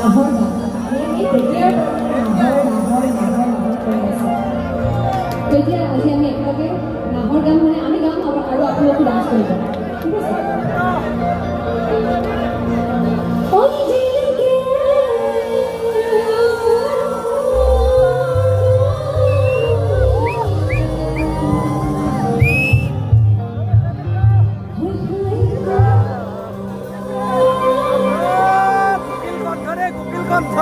নাহৰ গান এই তেতিয়াৰ নাহৰ নাহৰ নাহৰ নাহৰ কৰি আছে তেতিয়া আজি আমি একেলগে নাহৰ গান মানে আমি গাম আৰু আপোনালোকে ডান্স কৰিব ঠিক আছে কণ্ঠ